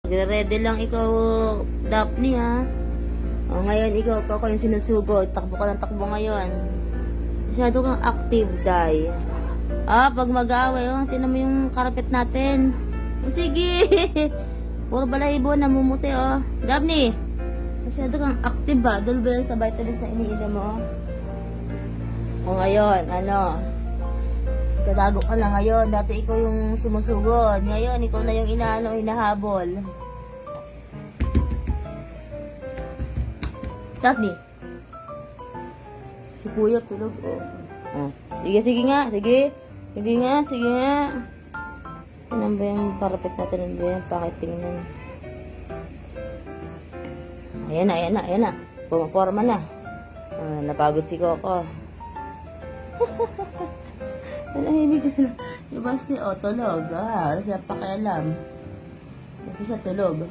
Ready lang ikaw, Daphne, ha? O, ngayon, ikaw yung sinusugod. Takbo ka ng takbo ngayon. Masyado kang active, Day. Pag mag-aaway, tinan mo yung karapet natin. O, sige. Puro balahibo, namumuti, Daphne, masyado kang active, ba? Dahil ba yan sa vitamins na iniinom mo? O, ngayon, tatago ka lang ngayon. Dati ikaw yung sumusugod. Ngayon, ikaw na yung hinahabol. Daphne. Si Kuya tulog, Sige nga. Sige nga. Ano ba yung parapet natin? Ano ba yung pakitingnan? Ayan na. Pumaporma na. Napagod si Coco. Nahimik ka sila. Yung basti, tulog. Wala siya pakialam. Basta siya tulog.